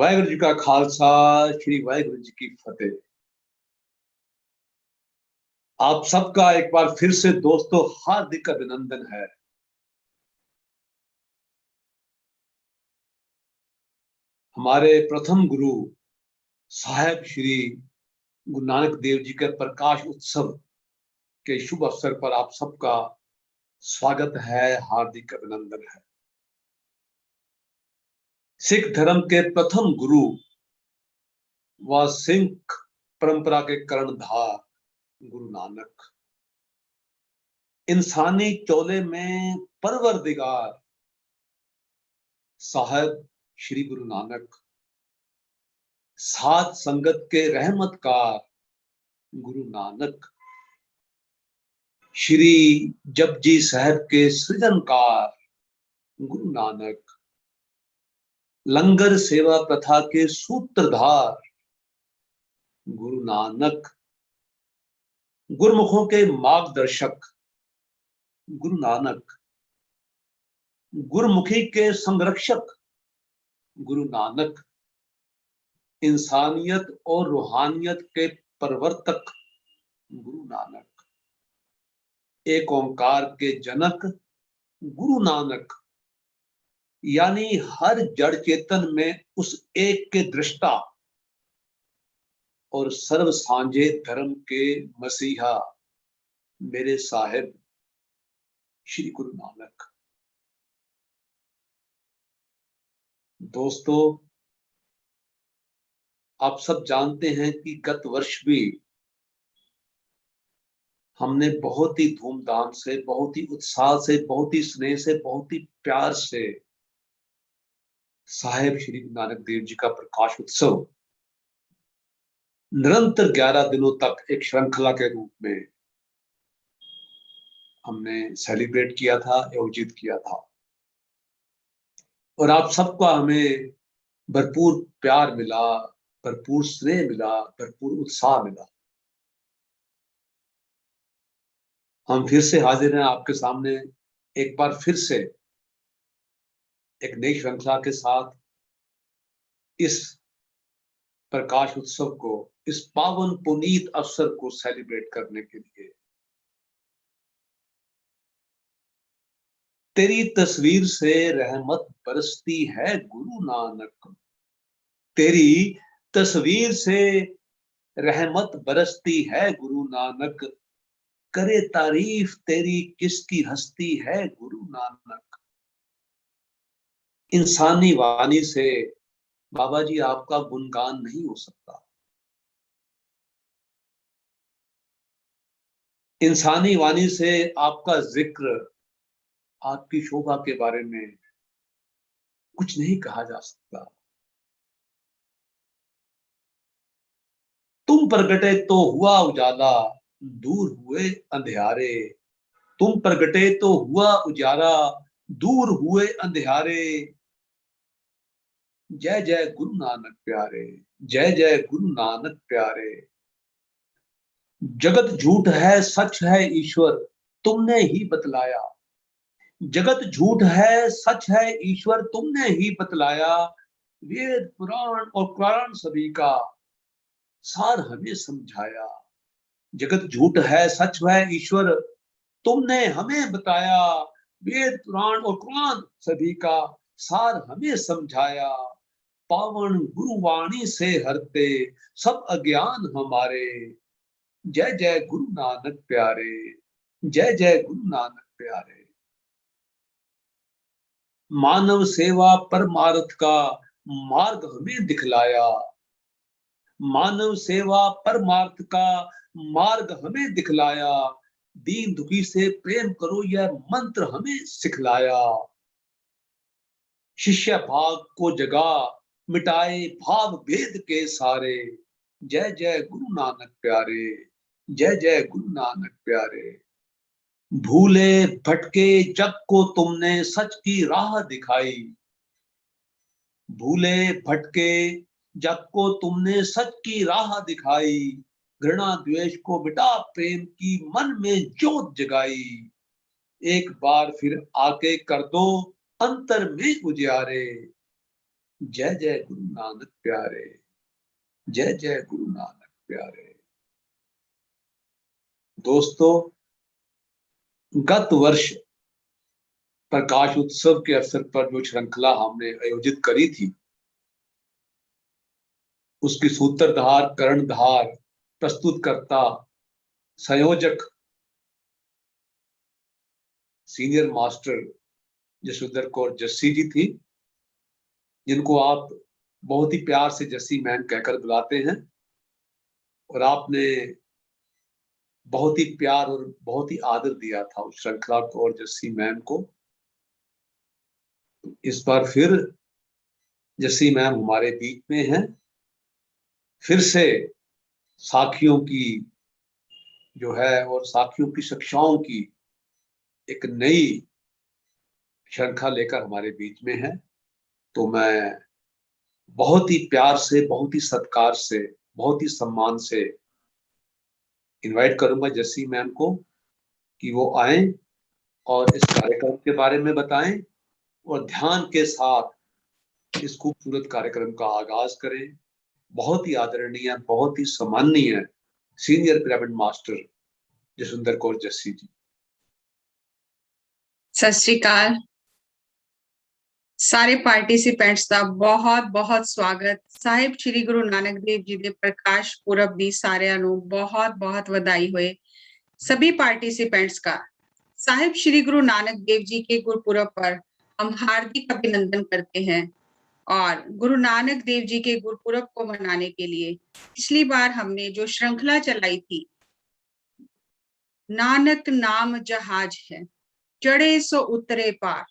वाहिगुरु जी का खालसा, श्री वाहिगुरु जी की फतेह। आप सबका एक बार फिर से दोस्तों हार्दिक अभिनंदन है। हमारे प्रथम गुरु साहेब श्री गुरु नानक देव जी के प्रकाश उत्सव के शुभ अवसर पर आप सबका स्वागत है, हार्दिक अभिनंदन है। सिख धर्म के प्रथम गुरु व सिख परंपरा के कर्णधार गुरु नानक, इंसानी चोले में परवरदिगार साहब श्री गुरु नानक, साथ संगत के रहमतकार गुरु नानक, श्री जपजी साहब के सृजनकार गुरु नानक, लंगर सेवा प्रथा के सूत्रधार गुरु नानक, गुरमुखों के मार्गदर्शक गुरु नानक, गुरमुखी के संरक्षक गुरु नानक, इंसानियत और रूहानियत के प्रवर्तक गुरु नानक, एक ओंकार के जनक गुरु नानक, यानी हर जड़ चेतन में उस एक के दृष्टा और सर्व सांझे धर्म के मसीहा मेरे साहिब श्री गुरु नानक। दोस्तों, आप सब जानते हैं कि गत वर्ष भी हमने बहुत ही धूमधाम से, बहुत ही उत्साह से, बहुत ही स्नेह से, बहुत ही प्यार से साहेब श्री गुरु नानक देव जी का प्रकाश उत्सव निरंतर 11 दिनों तक एक श्रृंखला के रूप में हमने सेलिब्रेट किया था, आयोजित किया था, और आप सबका हमें भरपूर प्यार मिला, भरपूर स्नेह मिला, भरपूर उत्साह मिला। हम फिर से हाजिर हैं आपके सामने एक बार फिर से एक नई श्रृंखला के साथ, इस प्रकाश उत्सव को, इस पावन पुनीत अवसर को सेलिब्रेट करने के लिए। तेरी तस्वीर से रहमत बरसती है गुरु नानक, तेरी तस्वीर से रहमत बरसती है गुरु नानक, करे तारीफ तेरी किसकी हस्ती है गुरु नानक। इंसानी वाणी से बाबा जी आपका गुणगान नहीं हो सकता, इंसानी वाणी से आपका जिक्र, आपकी शोभा के बारे में कुछ नहीं कहा जा सकता। तुम प्रगटे तो हुआ उजाला, दूर हुए अंधियारे, तुम प्रगटे तो हुआ उजाला, दूर हुए अंधियारे। जय जय गुरु नानक प्यारे, जय जय गुरु नानक प्यारे। जगत झूठ है सच है ईश्वर तुमने ही बतलाया, जगत झूठ है सच है ईश्वर तुमने ही बतलाया। वेद पुराण और कुरान सभी का सार हमें समझाया। जगत झूठ है सच है ईश्वर तुमने हमें बताया, वेद पुराण और कुरान सभी का सार हमें समझाया। पावन गुरुवाणी से हरते सब अज्ञान हमारे, जय जय गुरु नानक प्यारे, जय जय गुरु नानक प्यारे। मानव सेवा परमार्थ का मार्ग हमें दिखलाया, मानव सेवा परमार्थ का मार्ग हमें दिखलाया। दीन दुखी से प्रेम करो यह मंत्र हमें सिखलाया। शिष्य भाग को जगा मिटाए भाव भेद के सारे, जय जय गुरु नानक प्यारे, जय जय गुरु नानक प्यारे। भूले भटके जग को तुमने सच की राह दिखाई, भूले भटके जग को तुमने सच की राह दिखाई। घृणा द्वेष को मिटा प्रेम की मन में जोत जगाई। एक बार फिर आके कर दो अंतर में उजियारे, जय जय गुरु नानक प्यारे, जय जय गुरु नानक प्यारे। दोस्तों, गत वर्ष प्रकाश उत्सव के अवसर पर जो श्रृंखला हमने आयोजित करी थी, उसकी सूत्रधार, कर्णधार, प्रस्तुतकर्ता, संयोजक सीनियर मास्टर जसविंदर कौर जस्सी जी थी, जिनको आप बहुत ही प्यार से जस्सी मैम कहकर बुलाते हैं। और आपने बहुत ही प्यार और बहुत ही आदर दिया था उस श्रृंखला को और जस्सी मैम को। इस बार फिर जस्सी मैम हमारे बीच में हैं, फिर से साखियों की जो है और साखियों की शिक्षाओं की एक नई श्रृंखला लेकर हमारे बीच में है। तो मैं बहुत ही प्यार से, बहुत ही सत्कार से, बहुत ही सम्मान से इनवाइट करूंगा जस्सी मैम को कि वो आए और इस कार्यक्रम के बारे में बताएं और ध्यान के साथ इस खूबसूरत कार्यक्रम का आगाज करें। बहुत ही आदरणीय, बहुत ही सम्माननीय senior pyramid master Jaswinder Kaur Jassi ji. Sat Shri अकाल ਸਾਰੇ ਪਾਰਟਿਸਿਪੈਂਟਸ ਦਾ ਬਹੁਤ-ਬਹੁਤ ਸਵਾਗਤ। ਸਾਹਿਬ ਸ੍ਰੀ ਗੁਰੂ ਨਾਨਕ ਦੇਵ ਜੀ ਦੇ ਪ੍ਰਕਾਸ਼ ਪੁਰਬ ਦੀ ਸਾਰਿਆਂ ਨੂੰ बहुत-बहुत ਵਧਾਈ ਹੋਏ। सभी पार्टिसिपेंट्स का साहिब श्री गुरु नानक देव जी के गुरुपुरब पर हम हार्दिक अभिनंदन करते हैं। और गुरु नानक देव जी के गुरुपुरब को मनाने के लिए पिछली बार हमने जो श्रृंखला चलाई थी, नानक नाम जहाज है चढ़े सो उतरे पार,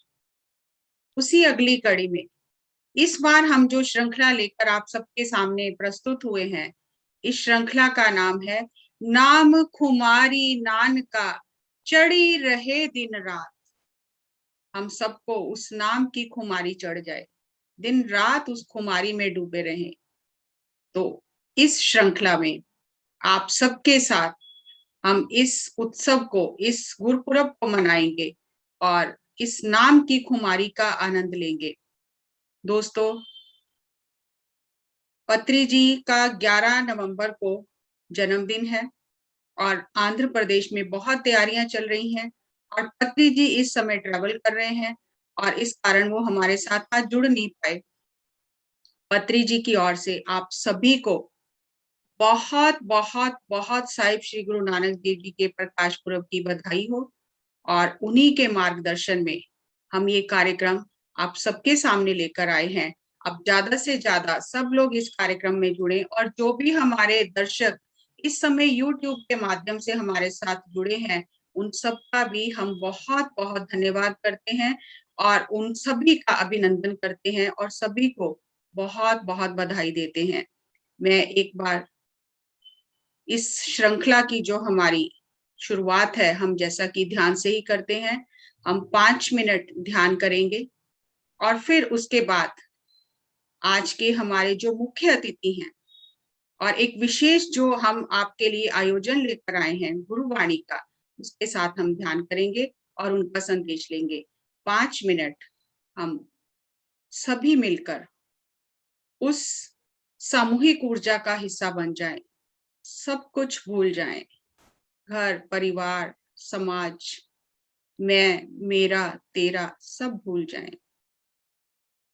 उसी अगली कड़ी में इस बार हम जो श्रृंखला लेकर आप सबके सामने प्रस्तुत हुए हैं, इस श्रृंखला का नाम है नाम खुमारी नानका चढ़ी रहे दिन रात। हम सबको उस नाम की खुमारी चढ़ जाए, दिन रात उस खुमारी में डूबे रहें। तो इस श्रृंखला में आप सबके साथ हम इस उत्सव को, इस गुरुपुरब को मनाएंगे और इस नाम की खुमारी का आनंद लेंगे। दोस्तों, पत्री जी का 11 नवंबर को जन्मदिन है और आंध्र प्रदेश में बहुत तैयारियां चल रही हैं और पत्री जी इस समय ट्रैवल कर रहे हैं और इस कारण वो हमारे साथ आज जुड़ नहीं पाए। पत्री जी की ओर से आप सभी को बहुत बहुत बहुत साहिब श्री गुरु नानक देव जी के प्रकाश पुरब की बधाई हो और उन्हीं के मार्गदर्शन में हम ये कार्यक्रम आप सबके सामने लेकर आए हैं। अब ज्यादा से ज्यादा सब लोग इस कार्यक्रम में जुड़े और जो भी हमारे दर्शक इस समय YouTube के माध्यम से हमारे साथ जुड़े हैं, उन सब का भी हम बहुत बहुत धन्यवाद करते हैं और उन सभी का अभिनंदन करते हैं और सभी को बहुत बहुत बधाई देते हैं। मैं एक बार इस श्रृंखला की जो हमारी शुरुआत है, हम जैसा कि ध्यान से ही करते हैं, हम 5 मिनट ध्यान करेंगे और फिर उसके बाद आज के हमारे जो मुख्य अतिथि हैं और एक विशेष जो हम आपके लिए आयोजन लेकर आए हैं गुरुवाणी का, उसके साथ हम ध्यान करेंगे और उनका संदेश लेंगे। 5 मिनट हम सभी मिलकर उस सामूहिक ऊर्जा का हिस्सा बन जाएं, सब कुछ भूल जाएं, घर, परिवार, समाज, मैं, मेरा, तेरा सब भूल जाएं।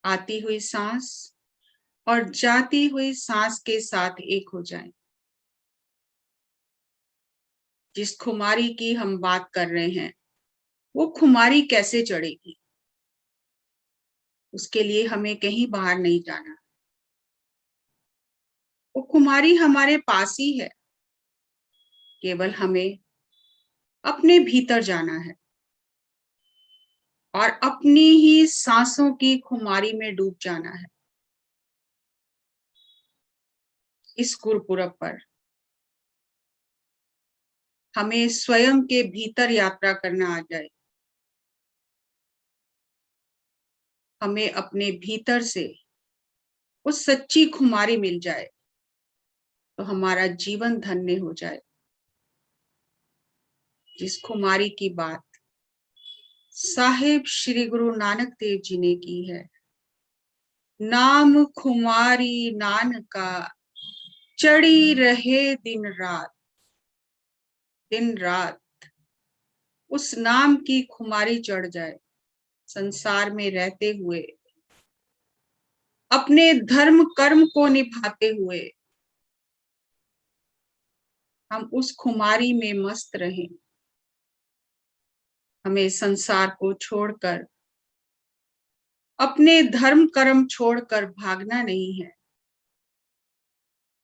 आती हुई सांस और जाती हुई सांस के साथ एक हो जाएं। जिस खुमारी की हम बात कर रहे हैं, वो खुमारी कैसे चढ़ेगी? उसके लिए हमें कहीं बाहर नहीं जाना, वो खुमारी हमारे पास ही है। केवल हमें अपने भीतर जाना है और अपनी ही सांसों की खुमारी में डूब जाना है। इस गुरुपुरब पर हमें स्वयं के भीतर यात्रा करना आ जाए, हमें अपने भीतर से उस सच्ची खुमारी मिल जाए तो हमारा जीवन धन्य हो जाए। जिस खुमारी की बात साहिब श्री गुरु नानक देव जी ने की है, नाम खुमारी नान का चढ़ी रहे दिन रात। दिन रात उस नाम की खुमारी चढ़ जाए, संसार में रहते हुए, अपने धर्म कर्म को निभाते हुए हम उस खुमारी में मस्त रहें। हमें संसार को छोड़कर, अपने धर्म कर्म छोड़कर भागना नहीं है।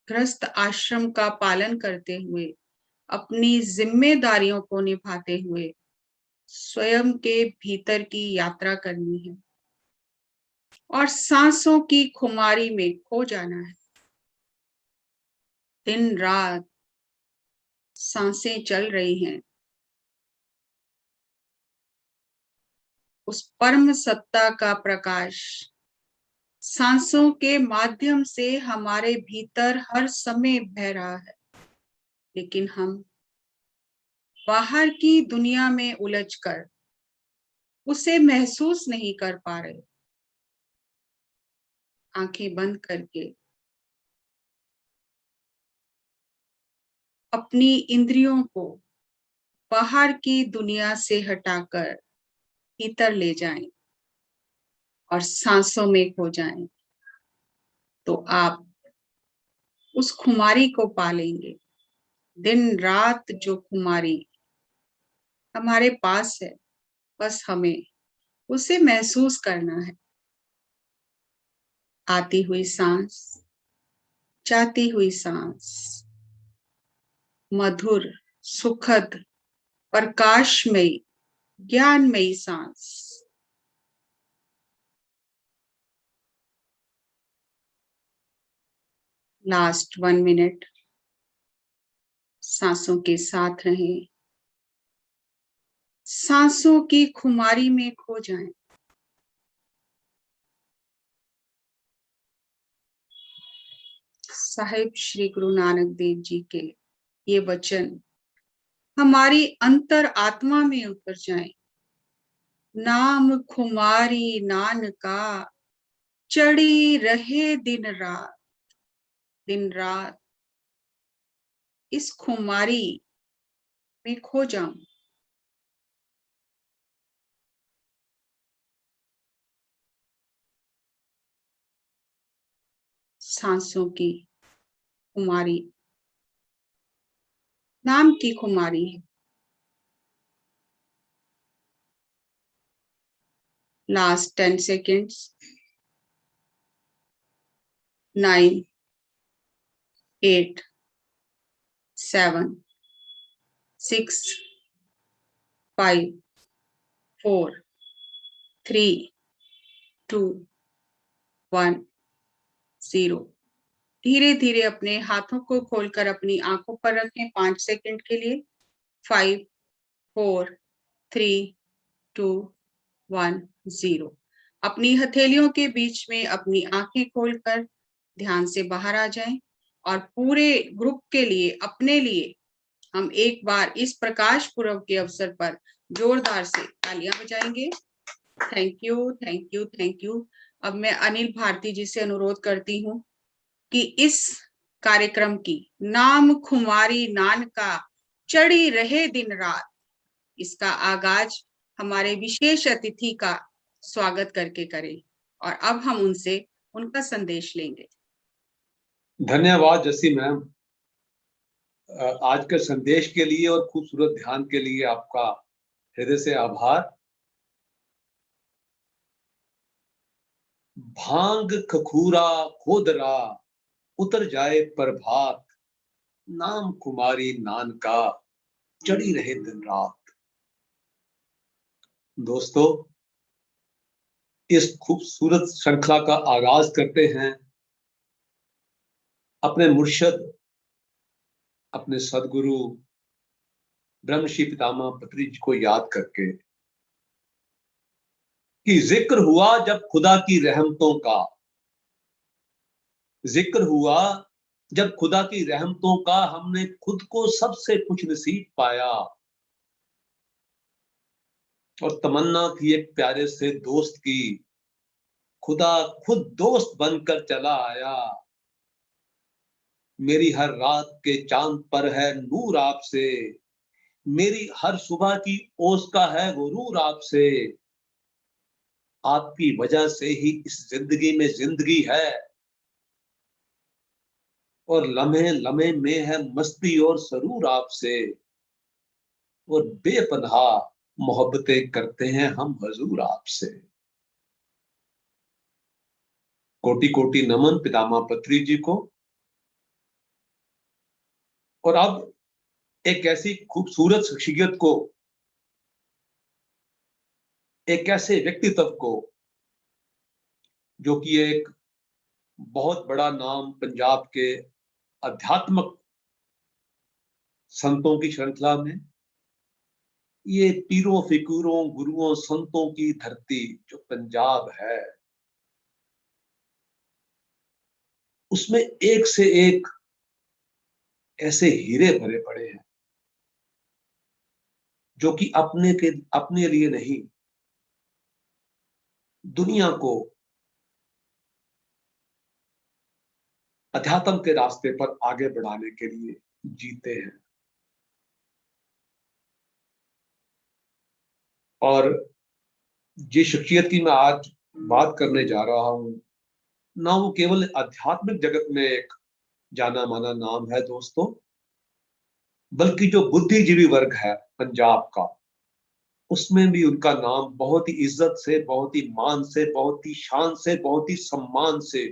गृहस्थ आश्रम का पालन करते हुए, अपनी जिम्मेदारियों को निभाते हुए स्वयं के भीतर की यात्रा करनी है और सांसों की खुमारी में खो जाना है। दिन रात सांसें चल रही हैं, उस परम सत्ता का प्रकाश सांसों के माध्यम से हमारे भीतर हर समय बह रहा है, लेकिन हम बाहर की दुनिया में उलझकर उसे महसूस नहीं कर पा रहे। आंखें बंद करके अपनी इंद्रियों को बाहर की दुनिया से हटाकर भीतर ले जाएं और सांसों में खो जाएं, तो आप उस खुमारी को पालेंगे। दिन रात जो खुमारी हमारे पास है, बस हमें उसे महसूस करना है। आती हुई सांस, जाती हुई सांस, मधुर, सुखद, प्रकाशमयी, ज्ञानमयी सांस। लास्ट 1 मिनट सांसों के साथ रहें, सांसों की खुमारी में खो जाएं। साहिब श्री गुरु नानक देव जी के ये वचन हमारी अंतर आत्मा में उतर जाएं। नाम खुमारी नान का चढ़ी रहे दिन रात। दिन रात इस खुमारी में खो जाऊं। सांसों की खुमारी नाम की खुमारी है। Last 10 seconds. 9, 8, 7, 6, 5, 4, 3, 2, 1, 0। धीरे धीरे अपने हाथों को खोलकर अपनी आंखों पर रखें 5 सेकंड के लिए। 5, 4, 3, 2, 1, 0। अपनी हथेलियों के बीच में अपनी आंखें खोलकर ध्यान से बाहर आ जाएं और पूरे ग्रुप के लिए, अपने लिए हम एक बार इस प्रकाश पुरब के अवसर पर जोरदार से तालियां बजाएंगे। Thank you, thank you, thank you. अब मैं अनिल भारती जी से अनुरोध करती हूँ कि इस कार्यक्रम की नाम खुमारी नान का चढ़ी रहे दिन रात, इसका आगाज हमारे विशेष अतिथि का स्वागत करके करें और अब हम उनसे उनका संदेश लेंगे। धन्यवाद जसी मैम, आज के संदेश के लिए और खूबसूरत ध्यान के लिए आपका हृदय से आभार। भांग खखूरा खोदरा उतर जाए प्रभात, नाम कुमारी नान का चढ़ी रहे दिन रात। दोस्तों, इस खूबसूरत श्रृंखला का आगाज करते हैं अपने मुर्शद, अपने सदगुरु ब्रह्मश्री पितामह पत्री जी को याद करके कि जिक्र हुआ जब खुदा की रहमतों का, जिक्र हुआ जब खुदा की रहमतों का, हमने खुद को सबसे कुछ नसीब पाया और तमन्ना की एक प्यारे से दोस्त की, खुदा खुद दोस्त बनकर चला आया। मेरी हर रात के चांद पर है नूर आपसे, मेरी हर सुबह की ओस का है गुरूर आपसे। आपकी वजह से ही इस जिंदगी में जिंदगी है, और लम्हे लम्हे में है मस्ती और सरूर आपसे। और बेपनाह मोहब्बतें करते हैं हम हजूर आपसे। कोटि कोटि नमन पितामह पत्री जी को। और अब एक ऐसी खूबसूरत शख्सियत को, एक ऐसे व्यक्तित्व को, जो कि एक बहुत बड़ा नाम पंजाब के आध्यात्मिक संतों की श्रृंखला में, ये पीरों फिकूरों गुरुओं संतों की धरती जो पंजाब है, उसमें एक से एक ऐसे हीरे भरे पड़े हैं, जो कि अपने लिए नहीं, दुनिया को अध्यात्म के रास्ते पर आगे बढ़ाने के लिए जीते हैं। और जिस शख्सियत की मैं आज बात करने जा रहा हूं, ना वो केवल आध्यात्मिक जगत में एक जाना माना नाम है दोस्तों, बल्कि जो बुद्धिजीवी वर्ग है पंजाब का, उसमें भी उनका नाम बहुत ही इज्जत से, बहुत ही मान से, बहुत ही शान से, बहुत ही सम्मान से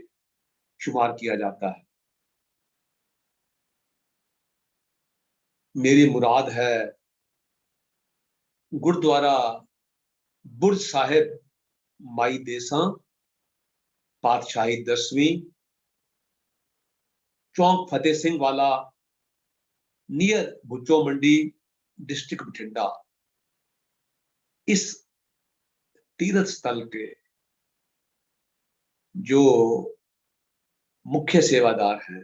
शुमार किया जाता है। मेरी मुराद है गुरुद्वारा बुर्ज साहिब माई देसा, पातशाही 10वीं, चौक फतेह सिंह वाला, नियर भुच्चो मंडी, डिस्ट्रिक्ट बठिंडा। इस तीर्थ स्थल के जो मुख्य सेवादार हैं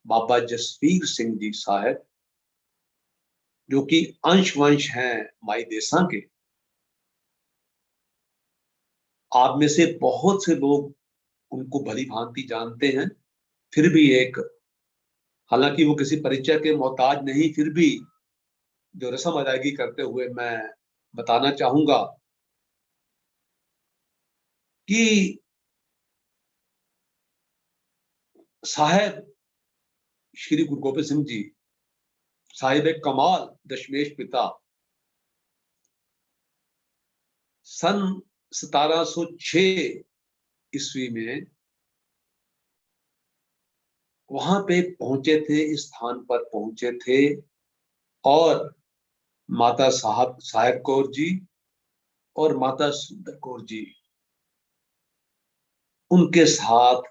बाबा जसवीर सिंह जी साहब, जो कि अंश वंश हैं माई देसा के। आप में से बहुत से लोग उनको भली भांति जानते हैं, फिर भी एक, हालांकि वो किसी परिचय के मोहताज नहीं, फिर भी जो रस्म अदायगी करते हुए मैं बताना चाहूंगा कि साहब श्री गुरु गोबिंद सिंह जी साहिब कमाल दशमेश पिता सन 1706 ईस्वी में वहां पे पहुंचे थे, इस स्थान पर पहुंचे थे। और माता साहब कौर जी और माता सुंदर कौर जी उनके साथ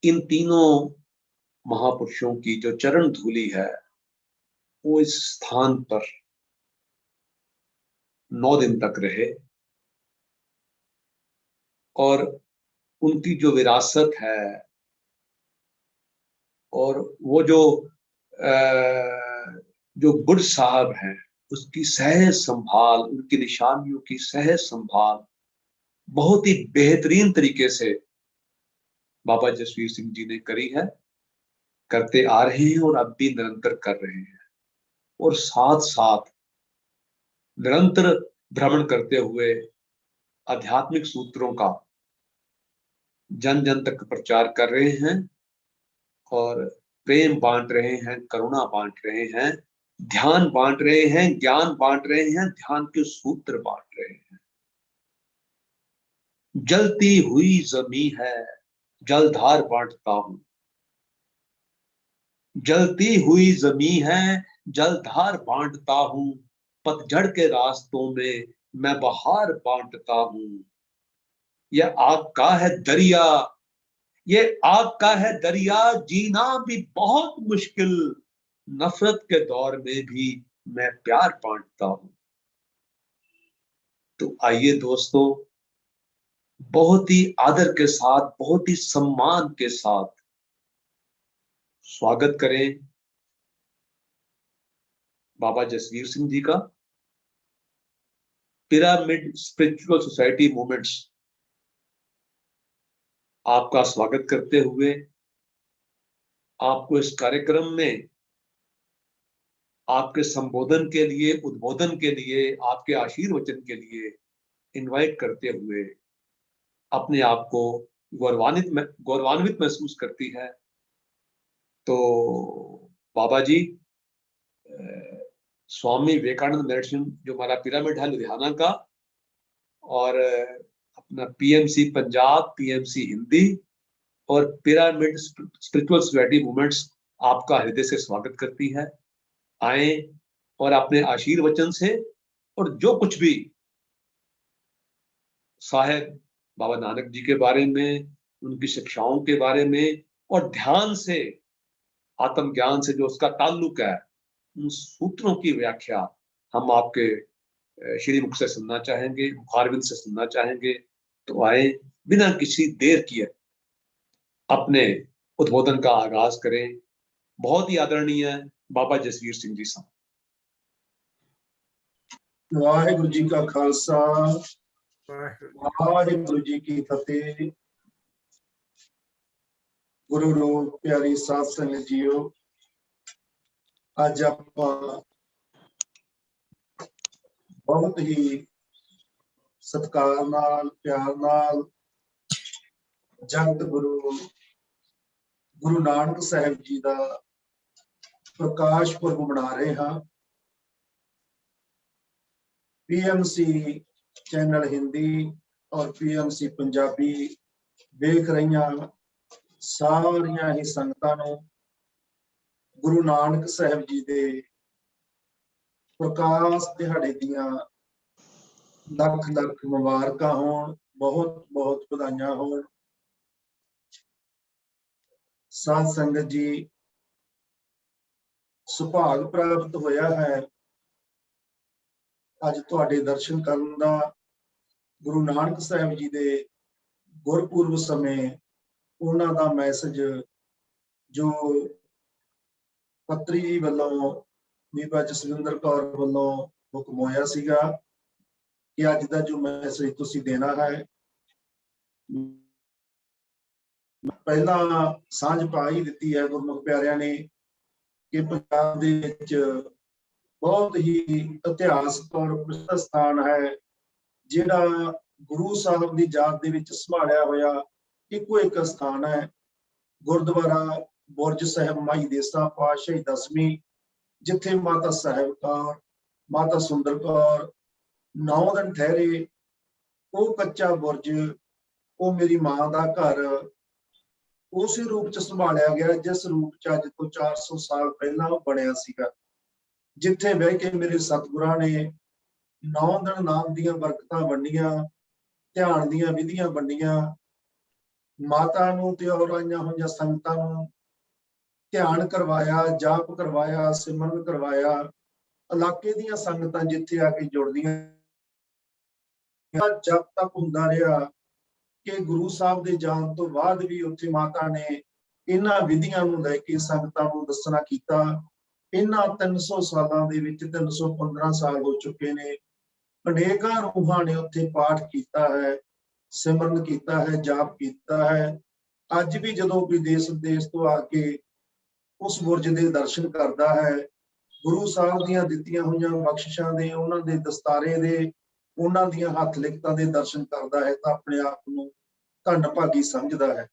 इन तीनों महापुरुषों की जो चरण धूलि है, वो इस स्थान पर 9 दिन तक रहे। और उनकी जो विरासत है, और वो जो बुर्ज साहब हैं, उसकी सहज संभाल, उनकी निशानियों की सहज संभाल बहुत ही बेहतरीन तरीके से बाबा जसवीर सिंह जी ने करी है, करते आ रहे हैं और अब भी निरंतर कर रहे हैं। और साथ साथ निरंतर भ्रमण करते हुए आध्यात्मिक सूत्रों का जन जन तक प्रचार कर रहे हैं, और प्रेम बांट रहे हैं, करुणा बांट रहे हैं, ध्यान बांट रहे हैं, ज्ञान बांट रहे हैं, ध्यान के सूत्र बांट रहे हैं। जलती हुई जमी है, जलधार बांटता हूं। जलती हुई जमी है, जलधार बांटता हूं। पतझड़ के रास्तों में मैं बहार बांटता हूं। यह आग का है दरिया, ये आग का है दरिया, जीना भी बहुत मुश्किल। नफरत के दौर में भी मैं प्यार बांटता हूं। तो आइए दोस्तों, बहुत ही आदर के साथ, बहुत ही सम्मान के साथ स्वागत करें बाबा जसवीर सिंह जी का। पिरामिड स्पिरिचुअल सोसाइटी मूवमेंट्स आपका स्वागत करते हुए आपको इस कार्यक्रम में आपके संबोधन के लिए, उद्बोधन के लिए, आपके आशीर्वचन के लिए इनवाइट करते हुए अपने आप को गौरवान्वित महसूस करती है। तो बाबा जी, स्वामी विवेकानंद मेडिटेशन जो हमारा पिरामिड है लुधियाना का, और अपना पीएमसी पंजाब, पीएमसी हिंदी और पिरामिड स्पिरिचुअल सोसाइटी मूवमेंट्स आपका हृदय से स्वागत करती है। आए और अपने आशीर्वचन से और जो कुछ भी साहेब बाबा नानक जी के बारे में, उनकी शिक्षाओं के बारे में और ध्यान से, आत्मज्ञान से जो उसका ताल्लुक है, उन सूत्रों की व्याख्या हम आपके श्री मुख से सुनना चाहेंगे, मुखारविंद से सुनना चाहेंगे। तो आए, बिना किसी देर किए अपने उद्बोधन का आगाज करें। बहुत ही आदरणीय बाबा जसवीर सिंह जी साहब। वाहिगुरु जी का खालसा, वाहिगुरु जी की फतेह। गुरु रूप प्यारी साध संगत जीओ, अज आपां बहुत ही सत्कार नाल, प्यार नाल जगत गुरु गुरु नानक साहिब जी का प्रकाश पुरब मना रहे हाँ। पीएमसी चैनल हिंदी और पीएमसी पंजाबी देख रही सारिया ही संगतां नूं गुरु नानक साहिब जी के प्रकाश दिहाड़े दियां लख लख मुबारकां होण, बहुत बहुत बधाइयां होण। साध संगत जी, सुभाग प्राप्त होया है अज तुहाडे दर्शन करन दा। गुरु नानक साहिब जी के गुरपुरब समय उन्हां दा मैसेज जो पत्री जी वालों बीबा जसविंदर कौर वालों हुक्म होया सीगा कि अज दा जो मैसेज तुसीं देना है। पहला सांझ पा ही दी है गुरमुख प्यारियां ने कि पंजाब दे विच बहुत ही इतिहासक और प्रसिद्ध स्थान है जिहड़ा गुरु साहब की याद दे विच संभालिया होया इको एक स्थान है। गुरुद्वारा बुरज साहिब माई देसा पातशाही 10वीं, जिथे माता साहिब कौर, माता सुंदर कौर 9 दिन ठहरे। वो कच्चा बुरज, वो मेरी मां का घर उस रूप च संभालिया गया जिस रूप च अज तो 400 साल पहला बनया सीगा, जिथे बह के मेरे सतगुरां ने 9 दिन नाम दियां बरकतां वंडियां, ध्यान दियां विधियां वंडियां, माता नूं ते और आईयां होईयां संगतां नूं ध्यान करवाया, जाप करवाया, सिमरन करवाया। इलाके दियां संगतां जिथे आके जुड़दियां, जब तक हुंदा रहा कि गुरु साहब दे जान तो बाद भी उत्थे माता ने इन्हां विधियां नूं लैके संगतां नूं दसना कीता। इन्हां 300 सालां दे विच 315 साल हो चुके ने। अनेकां रूहां ने उत्थे पाठ कीता है, सिमरन कीता है, जाप कीता है। अज भी जदों कोई देश विदेश तो आके उस बुरज दे दर्शन करदा है, गुरु साहब दीयां दित्तियां होईयां बख्शिशां दे, उन्हां दे दस्तारे दे, उन्हां दीयां हथ लिखतां दे दर्शन करदा है तां अपने आप नूं धन भागी समझदा है।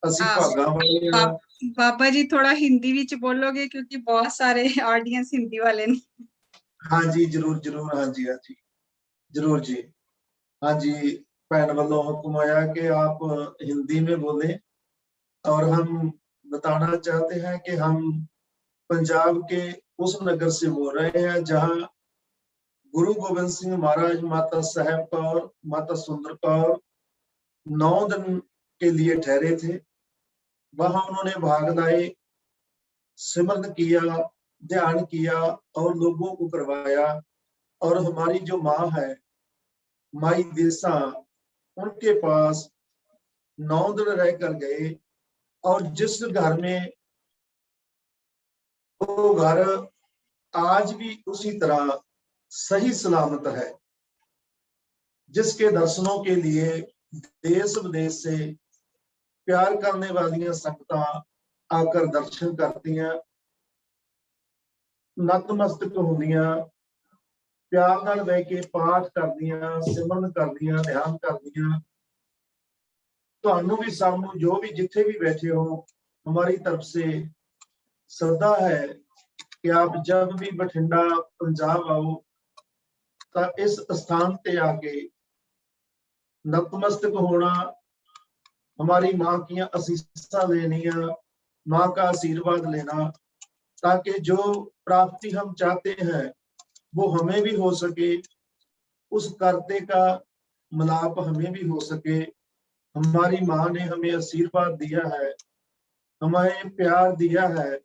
असीं भागां वाले हां। बाबा जी थोड़ा हिंदी विच बोलोगे क्योंकि बहुत सारे ऑडियंस हिंदी वाले ने। हाँ जी, जरूर जरूर। हाँ जी, हाँ जी, जरूर जी। हाँ जी, भैन वालों हुक्म आया कि आप हिंदी में बोले और हम बताना चाहते हैं कि हम पंजाब के उस नगर से बोल रहे हैं जहां गुरु गोबिंद सिंह महाराज, माता साहेब कौर, माता सुंदर कौर 9 दिन के लिए ठहरे थे। वहां उन्होंने भाग लाए, सिमरन किया, ध्यान किया और लोगों को करवाया। और हमारी जो माँ है माई देसा, उनके पास 9 दिन रह कर गए और जिस घर में वो घर आज भी उसी तरह सही सलामत है, जिसके दर्शनों के लिए देश विदेश से प्यार करने वाली संगतां आकर दर्शन करदियां, नतमस्तक होंदियां, प्यार नाल बह के पाठ करदियां, सिमरन करदियां, ध्यान करदियां। तुहानू भी सानू जो भी जिथे भी बैठे हो, हमारी तरफ से श्रद्धा है कि आप जब भी बठिंडा पंजाब आओ तो इस स्थान पे आके नतमस्तक होना, हमारी माँ की आशीषां लेनिया, माँ का आशीर्वाद लेना, ताकि जो प्राप्ति हम चाहते हैं वो हमें भी हो सके, उस करते का मिलाप हमें भी हो सके। हमारी माँ ने हमें आशीर्वाद दिया है, हमें प्यार दिया है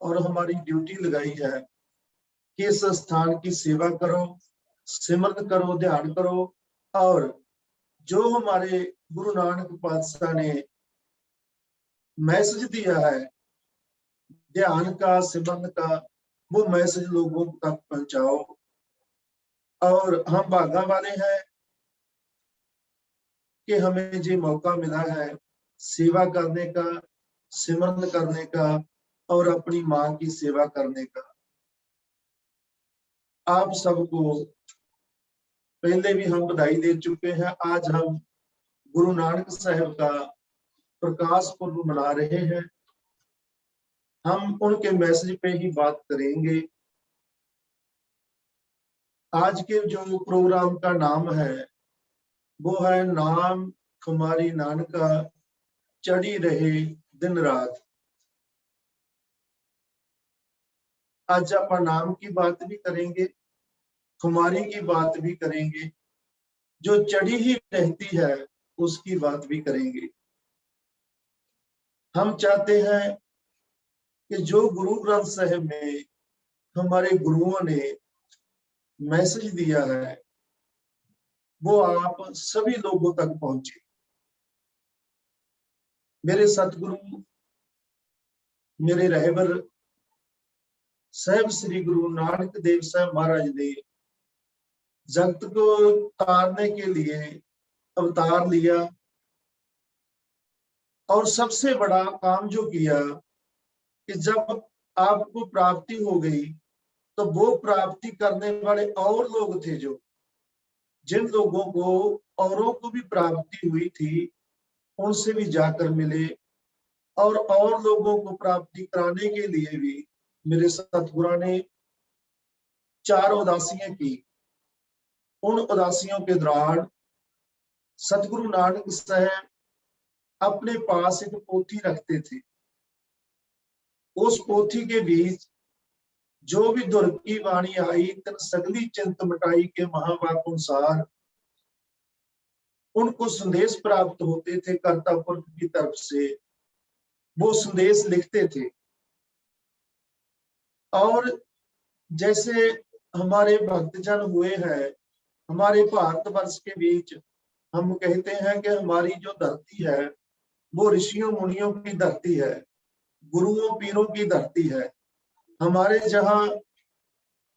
और हमारी ड्यूटी लगाई है कि इस स्थान की सेवा करो, सिमरन करो, ध्यान करो। और जो हमारे गुरु नानक पातशाह ने मैसेज दिया है ध्यान का, सिमरन का, वो मैसेज लोगों तक पहुंचाओ। और हम भागा वाले हैं कि हमें जो मौका मिला है सेवा करने का, सिमरन करने का और अपनी माँ की सेवा करने का। आप सबको पहले भी हम बधाई दे चुके हैं। आज हम गुरु नानक साहब का प्रकाश पर्व मना रहे हैं। हम उनके मैसेज पे ही बात करेंगे। आज के जो प्रोग्राम का नाम है वो है नाम खुमारी नानका चढ़ी रहे दिन रात। आज आप नाम की बात भी करेंगे, खुमारी की बात भी करेंगे, जो चढ़ी ही रहती है उसकी बात भी करेंगे। हम चाहते हैं कि जो गुरु ग्रंथ साहिब में हमारे गुरुओं ने मैसेज दिया है वो आप सभी लोगों तक पहुंचे। मेरे सतगुरु, मेरे रहबर साहब श्री गुरु नानक देव साहब महाराज ने जगत को तारने के लिए अवतार लिया और सबसे बड़ा काम जो किया कि जब आपको प्राप्ति हो गई तो वो प्राप्ति करने वाले और लोग थे, जो जिन लोगों को औरों को भी प्राप्ति हुई थी उनसे भी जाकर मिले और लोगों को प्राप्ति कराने के लिए भी मेरे सतगुरु ने 4 उदासियां की। उन उदासियों के दौरान सतगुरु नानक साहब अपने पास एक पोथी रखते थे। उस पोथी के बीच जो भी दुर की वाणी आई तन सगली चिंत मिटाई के महावाक्य अनुसार उनको संदेश प्राप्त होते थे कर्ता पुरख की तरफ से। वो संदेश लिखते थे और जैसे हमारे भक्तजन हुए हैं हमारे भारतवर्ष के बीच, हम कहते हैं कि हमारी जो धरती है वो ऋषियों मुनियों की धरती है, गुरुओं पीरों की धरती है। हमारे जहाँ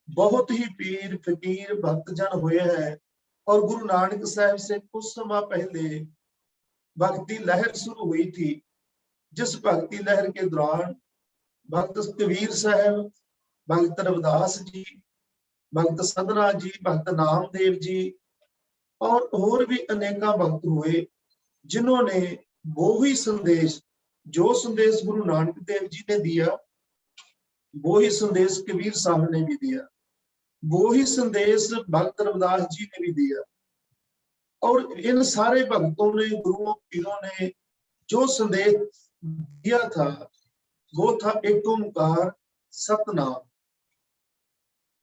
बहुत ही पीर फकीर भक्तजन हुए हैं और गुरु नानक साहब से कुछ समय पहले भक्ति लहर शुरू हुई थी, जिस भक्ति लहर के दौरान भक्त कबीर साहब, भक्त रविदास जी, भक्त सदना जी, भक्त नामदेव जी और भी अनेका भक्त हुए, जिन्होंने वो ही संदेश, जो संदेश गुरु नानक देव जी ने दिया वो ही संदेश कबीर साहब ने भी दिया, वो ही संदेश भक्त रविदास जी ने भी दिया। और इन सारे भक्तों ने, गुरुओं पीरों ने जो संदेश दिया था वो था एक ओंकार सतनाम।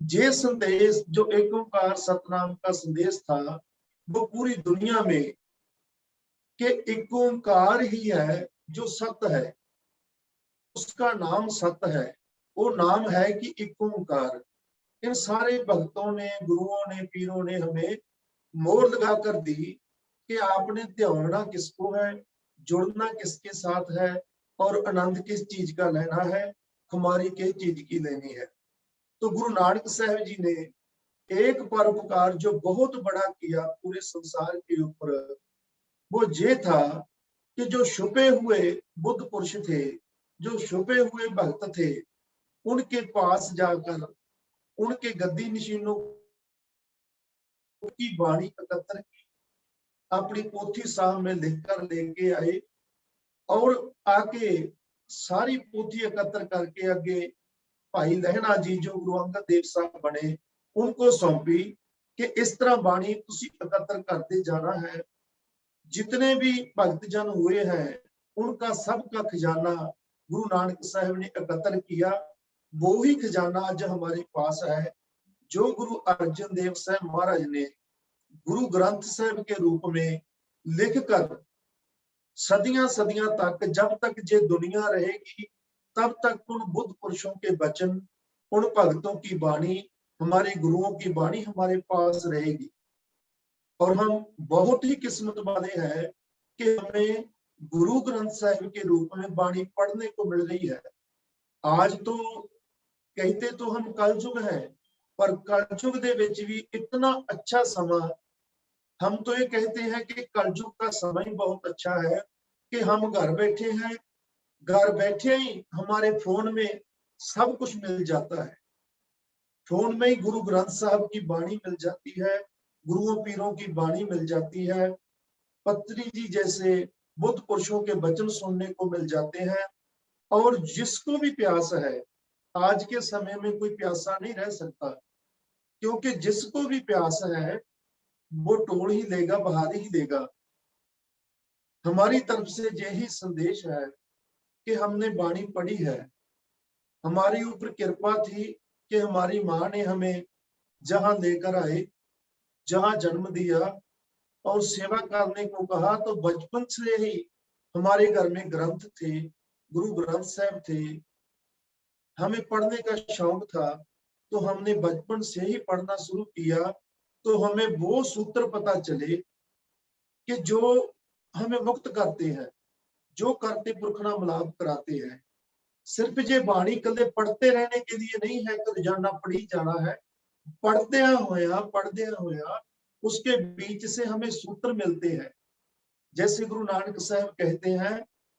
ये संदेश जो एक ओंकार सतनाम का संदेश था वो पूरी दुनिया में कि एक ओंकार ही है जो सत्य है, उसका नाम सत्य है, वो नाम है कि एक ओंकार। इन सारे भक्तों ने, गुरुओं ने, पीरों ने हमें मोहर लगा कर दी कि आपने ध्याना किसको है, जुड़ना किसके साथ है और आनंद किस चीज का लेना है, खुमारी किस चीज की लेनी है। तो गुरु नानक साहब जी ने एक परोपकार जो बहुत बड़ा किया पूरे संसार के ऊपर, वो ये था कि जो छुपे हुए बुद्ध पुरुष थे, जो छुपे हुए भक्त थे, उनके पास जाकर उनके गद्दी नशीनों की वाणी एकत्र की, अपनी पोथी साहब में लिखकर लेके आए और आके सारी पोथी एकत्र करके आगे भाई लहणा जी जो गुरु अंगद देव साहब बने उनको सौंपी कि इस तरह बाणी तुसी एकत्र करते जाना है। जितने भी भक्तजन हुए हैं उनका सबका खजाना गुरु नानक साहब ने एकत्र किया। वो ही खजाना आज हमारे पास है जो गुरु अर्जन देव साहब महाराज ने गुरु ग्रंथ साहब के रूप में लिखकर सदियां सदियां तक, जब तक ये दुनिया रहेगी तब तक उन बुद्ध पुरुषों के वचन, उन भक्तों की वाणी, हमारे गुरुओं की वाणी हमारे पास रहेगी। और हम बहुत ही किस्मत वाले हैं कि हमें गुरु ग्रंथ साहिब के रूप में वाणी पढ़ने को मिल रही है। आज तो कहते तो हम कलयुग है, पर कलयुग दे विच भी इतना अच्छा समा, हम तो ये कहते हैं कि कलयुग का समय बहुत अच्छा है कि हम घर बैठे हैं, घर बैठे ही हमारे फोन में सब कुछ मिल जाता है। फोन में ही गुरु ग्रंथ साहब की वाणी मिल जाती है, गुरुओं पीरों की वाणी मिल जाती है, पत्री जी जैसे बुद्ध पुरुषों के वचन सुनने को मिल जाते हैं। और जिसको भी प्यास है, आज के समय में कोई प्यासा नहीं रह सकता, क्योंकि जिसको भी प्यास है वो टोल ही लेगा, बहार ही देगा। हमारी तरफ से यही संदेश है कि हमने वाणी पढ़ी है, हमारी ऊपर कृपा थी कि हमारी माँ ने हमें जहां लेकर आए, जहां जन्म दिया और सेवा करने को कहा, तो बचपन से ही हमारे घर में ग्रंथ थे, गुरु ग्रंथ साहब थे, हमें पढ़ने का शौक था, तो हमने बचपन से ही पढ़ना शुरू किया। तो हमें वो सूत्र पता चले कि जो हमें मुक्त करते हैं, जो करते पुरखना मिलाप कराते हैं। सिर्फ ये वाणी कले पढ़ते रहने के लिए नहीं है कि रोजाना पढ़ी जाना है, पढ़दे होया उसके बीच से हमें सूत्र मिलते हैं। जैसे गुरु नानक साहब कहते हैं,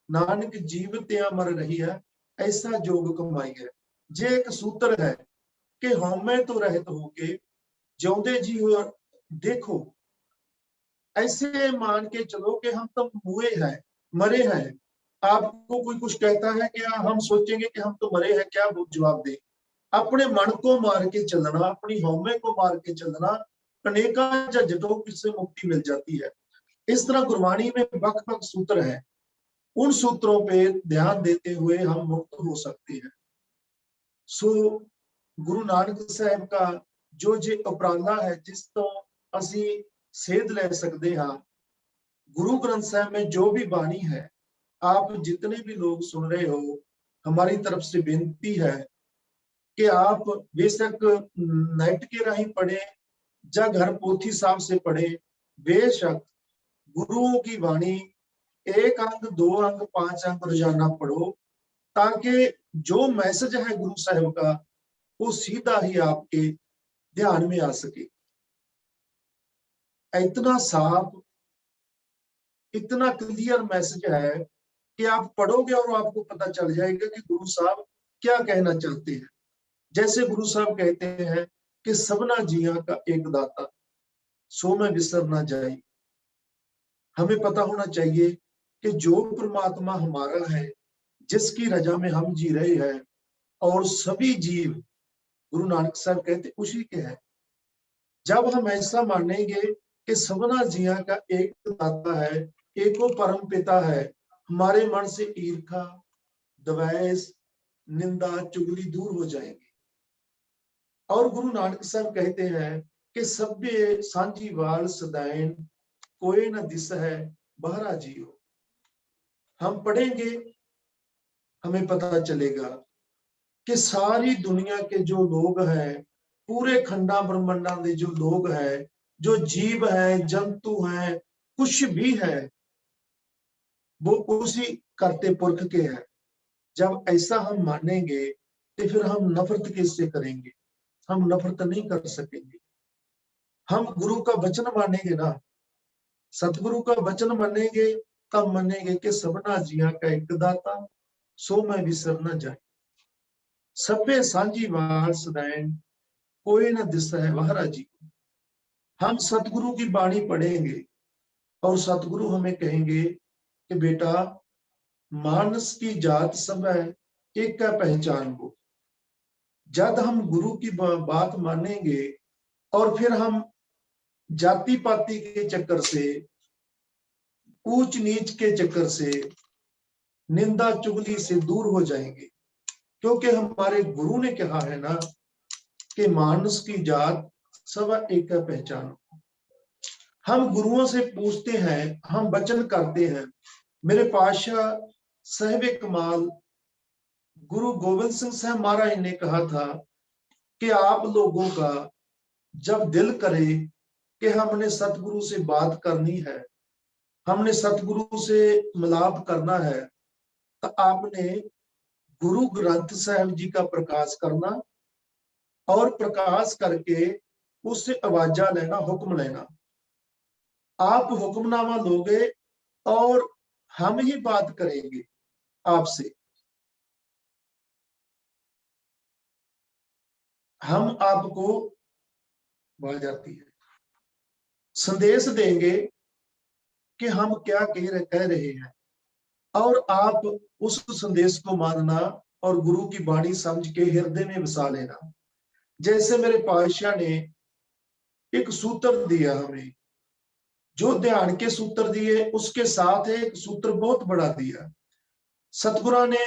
नानक जीवते अमर रही है, ऐसा जोग कमाई है। ये एक सूत्र है कि हमें तो रहत होके ज्योंदे जी हो देखो, ऐसे मान के चलो कि हम तो हुए हैं, मरे हैं। आपको कोई कुछ कहता है कि हम सोचेंगे कि हम तो मरे हैं, क्या जवाब दे? अपने मन को मार के चलना, अपनी हौमे को मार के चलना, अनेका झंझटों से मुक्ति मिल जाती है। इस तरह गुरबाणी में बख बख सूत्र है, उन सूत्रों पे ध्यान देते हुए हम मुक्त हो सकते हैं। सो गुरु नानक साहब का जो जे उपराला है, जिस तो असी सेध ले सकते हाँ, गुरु ग्रंथ साहब में जो भी बाणी है, आप जितने भी लोग सुन रहे हो, हमारी तरफ से बेनती है कि आप बेशक नेट के राही पढ़े या घर पोथी साहब से पढ़े, बेशक गुरुओं की वाणी 1 अंक 2 अंक 5 अंक रोजाना पढ़ो, ताकि जो मैसेज है गुरु साहब का वो सीधा ही आपके ध्यान में आ सके। इतना साफ, इतना क्लियर मैसेज है कि आप पढ़ोगे और आपको पता चल जाएगा कि गुरु साहब क्या कहना चाहते हैं। जैसे गुरु साहब कहते हैं कि सबना जिया का एक दाता, सो में विसर ना जाए। हमें पता होना चाहिए कि जो परमात्मा हमारा है, जिसकी रजा में हम जी रहे हैं, और सभी जीव गुरु नानक साहब कहते उसी के हैं। जब हम ऐसा मानेंगे कि सबना जिया का एक दाता है, एको परम पिता है, हमारे मन से ईर्खा, द्वेष, निंदा, चुगली दूर हो जाएंगे। और गुरु नानक साहब कहते हैं कि सभ्य सांझी वाल सदैन, कोई न दिस है बहरा जियो। हम पढ़ेंगे, हमें पता चलेगा कि सारी दुनिया के जो लोग हैं, पूरे खंडा ब्रह्मांडा के जो लोग हैं, जो जीव हैं, जंतु हैं, कुछ भी है, वो उसी करते पुरख के हैं। जब ऐसा हम मानेंगे तो फिर हम नफरत किससे करेंगे? हम नफरत नहीं कर सकेंगे। हम गुरु का वचन मानेंगे ना, सतगुरु का वचन मानेंगे, तब मनेंगे कि सबना जिया का एक दाता, सो मैं विसर न जाए। सभे सांझी वार सदैन, कोई न दिस है वहरा जी। हम सतगुरु की बाणी पढ़ेंगे और सतगुरु हमें कहेंगे कि बेटा, मानस की जात सब है, एक का पहचान हो। जब हम गुरु की बात मानेंगे और फिर हम जाति पाति के चक्कर से, ऊंच नीच के चक्कर से, निंदा चुगली से दूर हो जाएंगे, क्योंकि हमारे गुरु ने कहा है ना कि मानस की जात सब एक का पहचान हो। हम गुरुओं से पूछते हैं, हम वचन करते हैं। मेरे पातशाह साहिब कमाल गुरु गोविंद सिंह साहब महाराज ने कहा था कि आप लोगों का जब दिल करे कि हमने सतगुरु से बात करनी है, हमने सतगुरु से मिलाप करना है, तो आपने गुरु ग्रंथ साहिब जी का प्रकाश करना और प्रकाश करके उससे आवाजा लेना, हुक्म लेना। आप हुक्मनामा लोगे और हम ही बात करेंगे आपसे। हम आपको बढ़ जाती है संदेश देंगे कि हम क्या कह रहे हैं, और आप उस संदेश को मानना और गुरु की वाणी समझ के हृदय में बसा लेना। जैसे मेरे पातशाह ने एक सूत्र दिया हमें, जो ध्यान के सूत्र दिए उसके साथ एक सूत्र बहुत बड़ा दिया। सतगुरु ने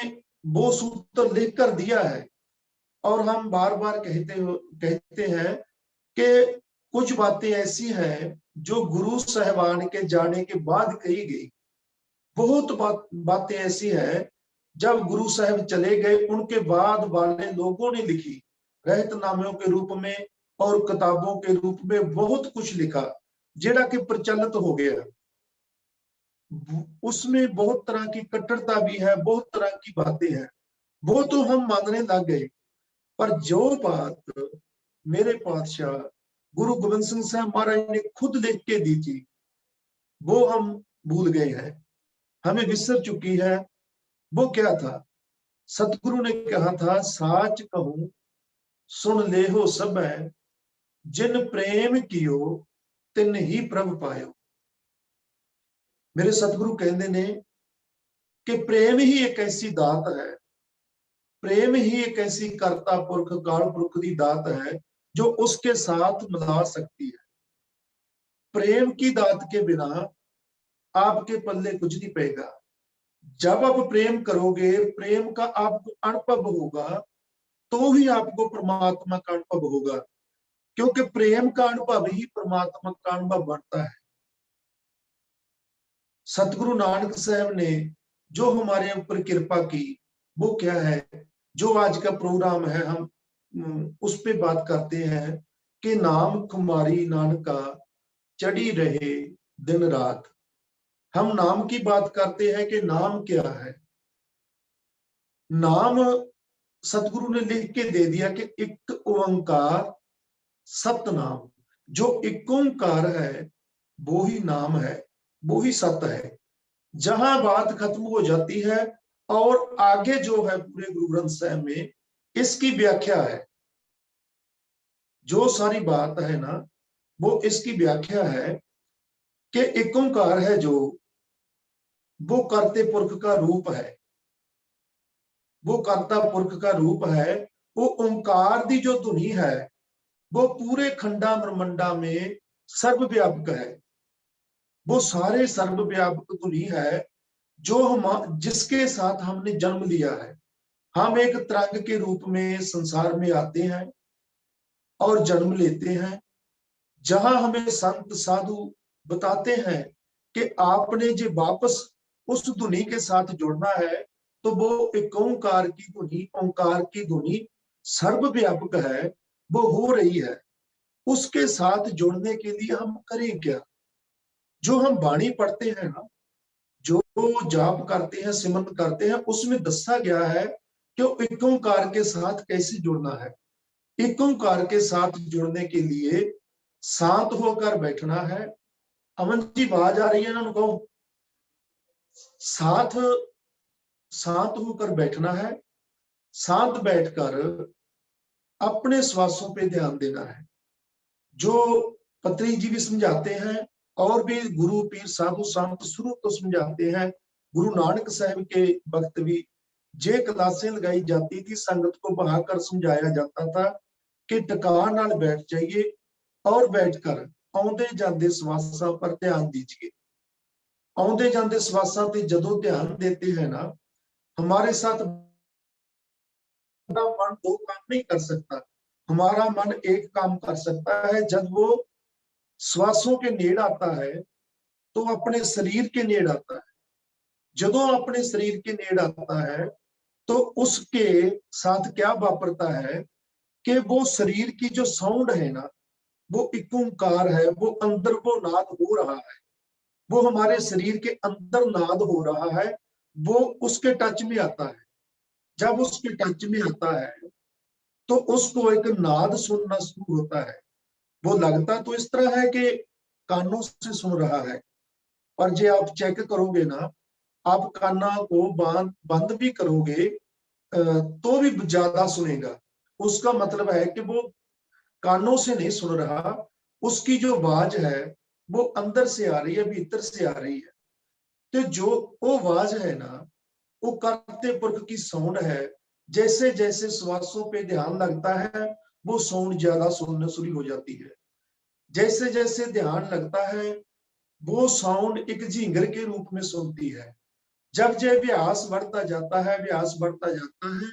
वो सूत्र लिख कर दिया है, और हम बार बार कहते हैं कि कुछ बातें ऐसी हैं जो गुरु साहिबान के जाने के बाद कही गई। बहुत बातें ऐसी हैं जब गुरु साहिब चले गए उनके बाद वाले लोगों ने लिखी, रहतनामों के रूप में और किताबों के रूप में बहुत कुछ लिखा, जेड़ा कि प्रचलित हो गया। उसमें बहुत तरह की कट्टरता भी है, बहुत तरह की बातें हैं, वो तो हम मानने लग गए। पर जो बात मेरे पातशाह गुरु गोविंद सिंह साहब महाराज ने खुद लिख के दी थी, वो हम भूल गए हैं, हमें विसर चुकी है। वो क्या था? सतगुरु ने कहा था, साच कहूं सुन ले हो सब है, जिन प्रेम कियो तिन ही प्रभ पायो। मेरे सतगुरु कहते ने कि प्रेम ही एक ऐसी दात है, प्रेम ही एक ऐसी कर्ता पुरख काल पुरख की दात है जो उसके साथ मिला सकती है। प्रेम की दात के बिना आपके पल्ले कुछ नहीं पेगा। जब आप प्रेम करोगे, प्रेम का आपको अनुभव होगा, तो ही आपको परमात्मा का अनुभव होगा, क्योंकि प्रेम का अनुभव ही परमात्मा का अनुभव बनता है। सतगुरु नानक साहब ने जो हमारे ऊपर कृपा की, वो क्या है? जो आज का प्रोग्राम है, हम उस पे बात करते हैं कि नाम कुमारी नानका चढ़ी रहे दिन रात। हम नाम की बात करते हैं कि नाम क्या है। नाम सतगुरु ने लिख के दे दिया कि एक ओंकार सतनाम। जो एक ओंकार है वो ही नाम है, वो ही सत है। जहां बात खत्म हो जाती है और आगे जो है पूरे गुरु ग्रंथ साहिब में इसकी व्याख्या है। जो सारी बात है ना, वो इसकी व्याख्या है कि एक ओंकार है जो, वो कर्ते पुरख का रूप है, वो कर्ता पुरख का रूप है। वो ओंकार दी जो धुनी है वो पूरे खंडा ब्रह्मंडा में सर्वव्यापक है। वो सारे सर्वव्यापक धुनी है जो हम, जिसके साथ हमने जन्म लिया है। हम एक तरंग के रूप में संसार में आते हैं और जन्म लेते हैं, जहां हमें संत साधु बताते हैं कि आपने जो वापस उस धुनी के साथ जुड़ना है, तो वो एक ओंकार की धुनी, ओंकार की धुनी सर्वव्यापक है, वो हो रही है। उसके साथ जुड़ने के लिए हम करें क्या? जो हम वाणी पढ़ते हैं ना, जो जाप करते हैं, सिमरन करते हैं, उसमें दसा गया है कि एक ओंकार के साथ कैसे जुड़ना है। एक ओंकार के साथ जुड़ने के लिए शांत होकर बैठना है। अमन जी आवाज आ रही है ना? उनको साथ शांत होकर बैठना है, शांत बैठकर अपने श्वासों पे ध्यान देना है। जो पत्री जी भी समझाते हैं और भी गुरु पीर साधु संत शुरू तो समझाते हैं, गुरु नानक साहब के वक्त भी जे क्लासें लगाई जाती थी, संगत को बहाकर समझाया जाता था कि टकान नाल बैठ जाइए और बैठकर आउंदे जांदे श्वासां पर ध्यान दीजिए। आउंदे जांदे श्वासां ते जदों ध्यान देते हैं ना, हमारे साथ मन दो काम नहीं कर सकता, हमारा मन एक काम कर सकता है। जब वो श्वासों के नेड़ आता है तो अपने शरीर के नेड़ आता है। जदों अपने शरीर के नेड़ आता है तो उसके साथ क्या वापरता है कि वो शरीर की जो साउंड है ना, वो एक ओंकार है, वो अंदर वो नाद हो रहा है, वो हमारे शरीर के अंदर नाद हो रहा है, वो उसके टच में आता है। जब उसके टच में आता है तो उसको एक नाद सुनना शुरू होता है। वो लगता तो इस तरह है कि कानों से सुन रहा है, पर जो आप चेक करोगे ना, आप काना को बंद भी करोगे तो भी ज्यादा सुनेगा। उसका मतलब है कि वो कानों से नहीं सुन रहा, उसकी जो आवाज है वो अंदर से आ रही है, भीतर से आ रही है। तो जो वो आवाज है ना, वो करते पुरख की साउंड है। जैसे जैसे श्वासों पे ध्यान लगता है वो साउंड ज्यादा सुनना शुरू हो जाती है। जैसे जैसे ध्यान लगता है वो साउंड एक झिंगर के रूप में सुनती है। जब जब व्यास बढ़ता जाता है, व्यास बढ़ता जाता है,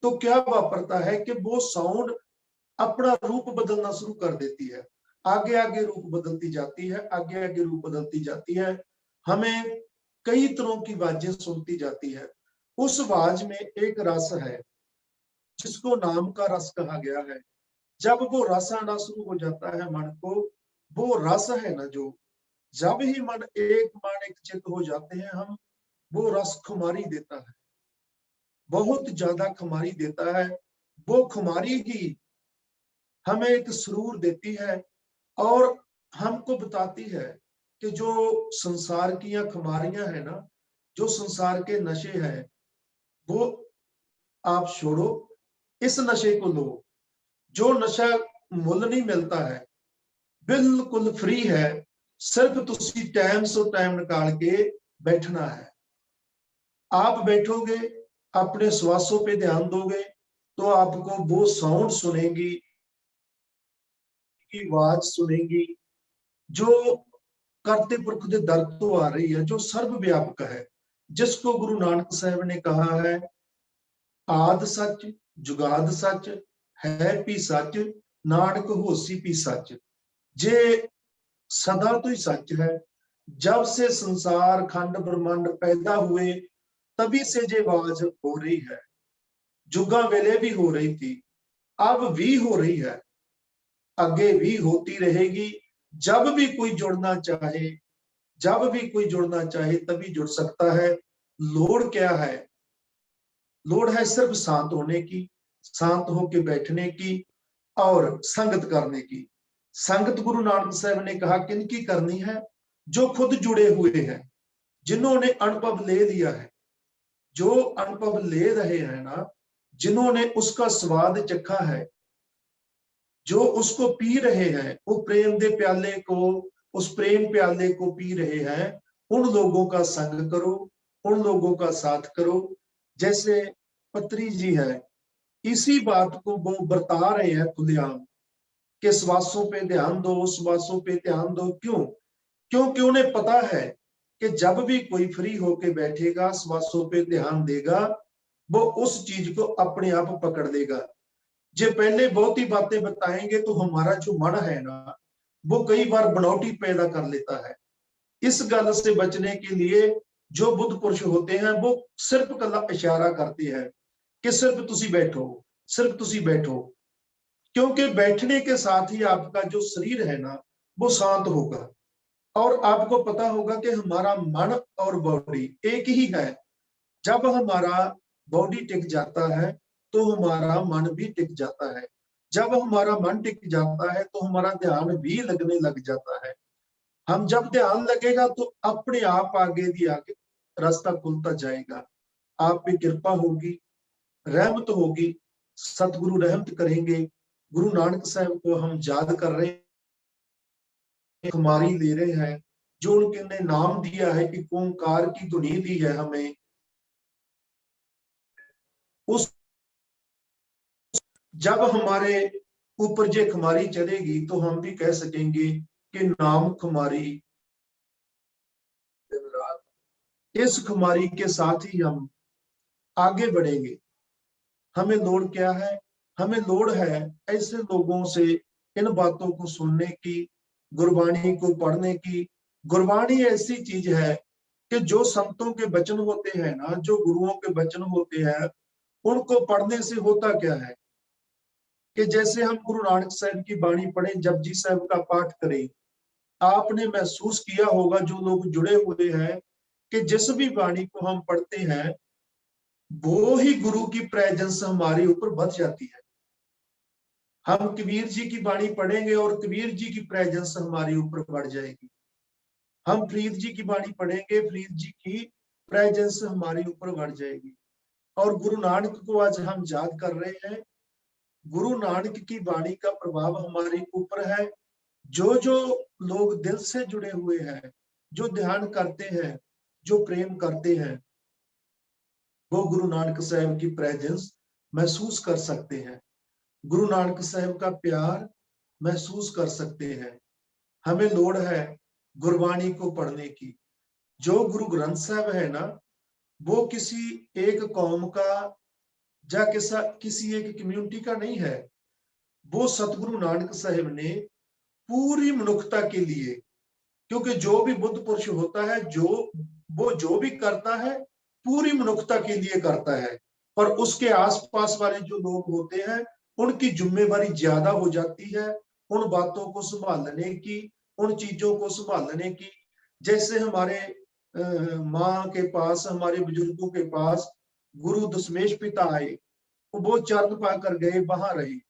तो क्या वापरता है कि वो साउंड अपना रूप बदलना शुरू कर देती है। आगे आगे रूप बदलती जाती है, आगे आगे रूप बदलती जाती है। हमें कई तरह की आवाजें सुनती जाती है। उस आवाज में एक रस है जिसको नाम का रस कहा गया है। जब वो रस आना शुरू हो जाता है मन को, वो रस है ना, जो जब ही मन एक चित्त हो जाते हैं हम, वो रस खुमारी देता है, बहुत ज्यादा खुमारी देता है। वो खुमारी ही हमें एक सुरूर देती है और हमको बताती है कि जो संसार की या खुमारियां है ना, जो संसार के नशे हैं, वो आप छोड़ो, इस नशे को लो। जो नशा मुल नहीं मिलता है, बिल्कुल फ्री है, सिर्फ तुसी टाइम सो टाइम निकाल के बैठना है। आप बैठोगे, अपने श्वासों पे ध्यान दोगे, तो आपको वो साउंड सुनेगी, की आवाज सुनेगी जो करते पुरख दे दर तो आ रही है, जो सर्वव्यापक है, जिसको गुरु नानक साहब ने कहा है आद सच जुगाद सच है भी सच नानक होसी भी सच। जे सदा तो ही सच है। जब से संसार खंड ब्रह्मांड पैदा हुए तभी से जे आवाज हो रही है। जुगा वेले भी हो रही थी, अब भी हो रही है, आगे भी होती रहेगी। जब भी कोई जुड़ना चाहे, जब भी कोई जुड़ना चाहे तभी जुड़ सकता है। लोड़ क्या है? लोड़ है सिर्फ शांत होने की, शांत होके बैठने की और संगत करने की। संगत गुरु नानक साहब ने कहा किनकी करनी है? जो खुद जुड़े हुए हैं, जिन्होंने अनुभव ले लिया है, जो अनुभव ले रहे हैं ना, जिन्होंने उसका स्वाद चखा है, जो उसको पी रहे हैं, वो प्रेम दे प्याले को, उस प्रेम प्याले को पी रहे हैं, उन लोगों का संग करो, उन लोगों का साथ करो। जैसे पत्री जी है, इसी बात को वो बता रहे हैं खुलेआम कि श्वासों पे ध्यान दो, श्वासों पे ध्यान दो। क्यों? क्योंकि उन्हें पता है कि जब भी कोई फ्री होके बैठेगा, श्वासों पे ध्यान देगा, वो उस चीज को अपने आप पकड़ लेगा। जो पहले बहुत ही बातें बताएंगे तो हमारा जो मन है ना, वो कई बार बनौटी पैदा कर लेता है। इस गल से बचने के लिए जो बुद्ध पुरुष होते हैं वो सिर्फ कला इशारा करते हैं कि सिर्फ तुसी बैठो, सिर्फ तुसी बैठो। क्योंकि बैठने के साथ ही आपका जो शरीर है ना, वो शांत होगा और आपको पता होगा कि हमारा मन और बॉडी एक ही है। जब हमारा बॉडी टिक जाता है तो हमारा मन भी टिक जाता है। जब हमारा मन टिक जाता है तो हमारा ध्यान भी लगने लग जाता है। हम जब ध्यान लगेगा तो अपने आप आगे दी आगे रास्ता खुलता जाएगा। आप पे कृपा होगी, रहमत होगी, सतगुरु रहमत करेंगे। गुरु नानक साहब को हम याद कर रहे हैं, खुमारी ले रहे हैं, जो उनके ने नाम दिया है कि ओंकार की धुनी दी है हमें, उस जब हमारे ऊपर जे खुमारी चलेगी तो हम भी कह सकेंगे कि नाम खुमारी दिन रात, इस खुमारी के साथ ही हम आगे बढ़ेंगे। हमें लोड़ क्या है? हमें लोड़ है ऐसे लोगों से इन बातों को सुनने की, गुरबाणी को पढ़ने की। गुरबाणी ऐसी चीज है कि जो संतों के वचन होते हैं ना, जो गुरुओं के वचन होते हैं, उनको पढ़ने से होता क्या है कि जैसे हम गुरु नानक साहब की बाणी पढ़े, जपजी साहब का पाठ करें, आपने महसूस किया होगा जो लोग जुड़े हुए हैं कि जिस भी बाणी को हम पढ़ते हैं वो ही गुरु की प्रेजेंस हमारे ऊपर बढ़ जाती है। हम कबीर जी की बाणी पढ़ेंगे और कबीर जी की प्रेजेंस हमारे ऊपर बढ़ जाएगी। हम फरीद जी की बाणी पढ़ेंगे, फरीद जी की प्रेजेंस हमारे ऊपर बढ़ जाएगी। और गुरु नानक को आज हम याद कर रहे हैं। गुरु नानक की बाणी का प्रभाव हमारे ऊपर है। जो जो लोग दिल से जुड़े हुए हैं, जो ध्यान करते हैं, जो प्रेम करते हैं, वो गुरु नानक साहब की प्रेजेंस महसूस कर सकते हैं, गुरु नानक साहब का प्यार महसूस कर सकते हैं। हमें लोड़ है गुरबाणी को पढ़ने की। जो गुरु ग्रंथ साहब है ना, वो किसी एक कौम का या किसी एक कम्युनिटी का नहीं है। वो सतगुरु नानक साहब ने पूरी मनुष्यता के लिए, क्योंकि जो भी बुद्ध पुरुष होता है, वो जो भी करता है पूरी मनुष्यता के लिए करता है। और उसके आसपास वाले जो लोग होते हैं उनकी जिम्मेवारी ज्यादा हो जाती है उन बातों को संभालने की, उन चीजों को संभालने की। जैसे हमारे माँ के पास, हमारे बुजुर्गों के पास गुरु दशमेश पिता आए, वो चरण पाकर गए, वहां रहे।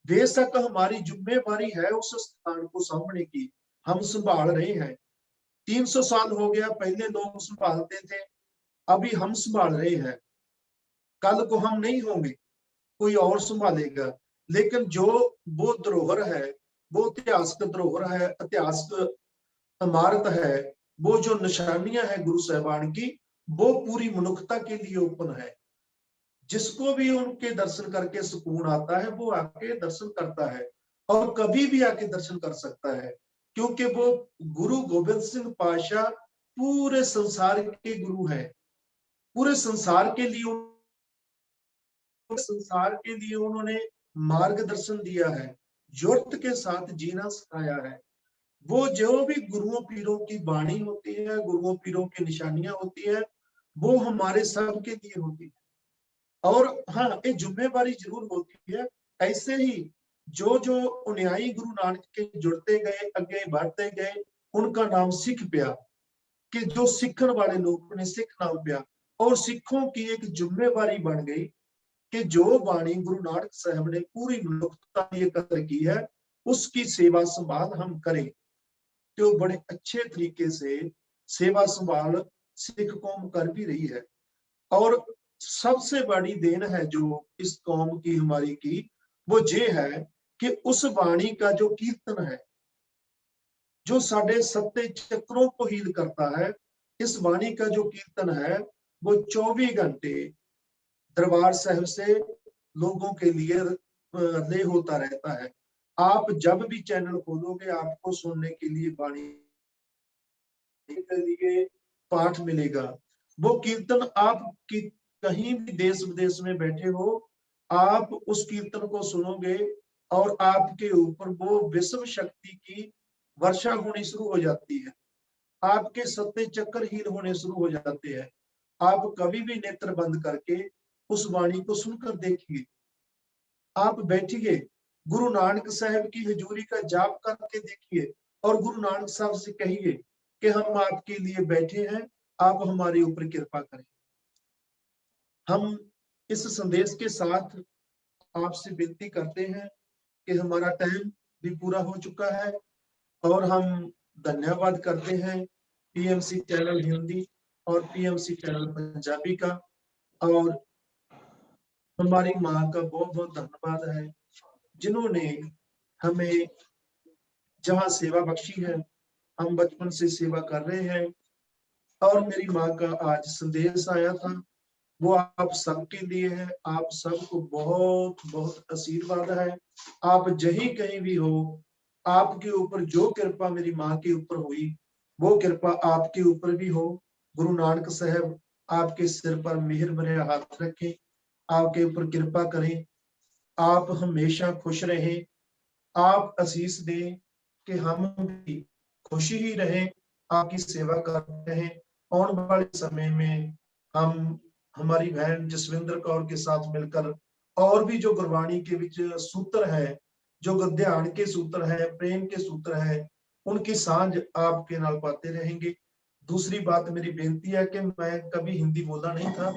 बेशक हमारी जिम्मेवारी है उस स्थान को सामने की, हम संभाल रहे हैं। 300 साल हो गया, पहले लोग संभालते थे, अभी हम संभाल रहे हैं। कल को हम नहीं होंगे, कोई और संभालेगा। लेकिन जो वो धरोहर है, वो ऐतिहासिक धरोहर है, ऐतिहासिक इमारत है, वो जो निशानियां हैं गुरु साहिबान की, वो पूरी मनुष्यता के लिए ओपन है। जिसको भी उनके दर्शन करके सुकून आता है वो आके दर्शन करता है और कभी भी आके दर्शन कर सकता है, क्योंकि वो गुरु गोबिंद सिंह पातशाह पूरे संसार के गुरु हैं। पूरे संसार के लिए उन्होंने मार्गदर्शन दिया है, जुर्त के साथ जीना सिखाया है। वो जो भी गुरुओं पीरों की वाणी होती है, गुरुओं पीरों की निशानियां होती है, वो हमारे सब के लिए होती है। और हाँ, एक जिम्मेवारी जरूर होती है। ऐसे ही जो जो अनुयायी गुरु नानक के जुड़ते गए, अगे बढ़ते गए, उनका नाम सिख पिया, कि जो सीखन वाले लोग ने सिख नाम पिया। और सिखों की एक जिम्मेवारी बन गई कि जो वाणी गुरु नानक साहब ने पूरी मनुष्यता लिए एकत्र की है, उसकी सेवा संभाल हम करें। तो बड़े अच्छे तरीके से सेवा संभाल सिख कौम कर भी रही है। और सबसे बड़ी देन है जो इस कौम की, हमारी की, वो ये है कि उस वाणी का जो कीर्तन है, जो साढ़े सत्ते चक्रों को हील करता है, इस वाणी का जो कीर्तन है वो 24 घंटे दरबार साहब से लोगों के लिए ले होता रहता है। आप जब भी चैनल खोलोगे आपको सुनने के लिए वाणी के लिए पाठ मिलेगा। वो कीर्तन आप कहीं भी देश विदेश में बैठे हो, आप उस कीर्तन को सुनोगे और आपके ऊपर वो विश्व शक्ति की वर्षा होनी शुरू हो जाती है। आपके सत्ते चक्कर हील होने शुरू हो जाते हैं। आप कभी भी नेत्र बंद करके उस वाणी को सुनकर देखिए। आप बैठिए, गुरु नानक साहब की हजूरी का जाप करके देखिए और गुरु नानक साहब से कहिए कि हम आपके लिए बैठे हैं, आप हमारे ऊपर कृपा करें। हम इस संदेश के साथ आपसे विनती करते हैं कि हमारा टाइम भी पूरा हो चुका है और हम धन्यवाद करते हैं पीएमसी चैनल हिंदी और पीएमसी चैनल पंजाबी का, और हमारी माँ का बहुत बहुत धन्यवाद है जिन्होंने हमें जहाँ सेवा बख्शी है। हम बचपन से सेवा कर रहे हैं और मेरी माँ का आज संदेश आया था, वो आप सबके लिए है। आप सबको बहुत बहुत आशीर्वाद है। आप जहीं कहीं भी हो, आपके ऊपर जो कृपा मेरी माँ के ऊपर हुई वो कृपा आपके ऊपर भी हो। गुरु नानक साहब आपके सिर पर मेहर भरे हाथ रखें, आपके ऊपर कृपा करें, आप हमेशा खुश रहें, आप आशीष दें कि हम भी खुशी ही रहें, आपकी सेवा कर रहे हैं। आने वाले समय में हम हमारी बहन जसविंदर कौर के साथ मिलकर और भी जो गुरबाणी के विच सूत्र है, जो ध्यान के सूत्र है, प्रेम के सूत्र है, उनकी सांझ आपके नाल पाते रहेंगे। दूसरी बात मेरी बेनती है कि मैं कभी हिंदी बोला नहीं था,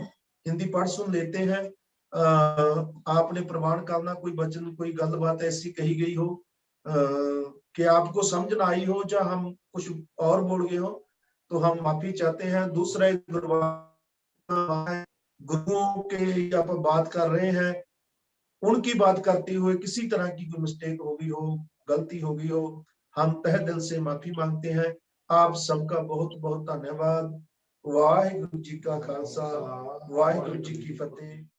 हिंदी पढ़ सुन लेते हैं। आपने प्रमाण करना कोई वचन कोई गलबात ऐसी कही गई हो कि आपको समझ ना आई हो, या हम कुछ और बोल गए हो तो हम माफी चाहते हैं। दूसरा गुरुओं के आप बात कर रहे हैं, उनकी बात करते हुए किसी तरह की कोई मिस्टेक हो गई हो, गलती हो गई हो, हम तहे दिल से माफी मांगते हैं। आप सबका बहुत बहुत धन्यवाद। वाहिगुरु जी का खालसा, वाहिगुरु जी की फतेह।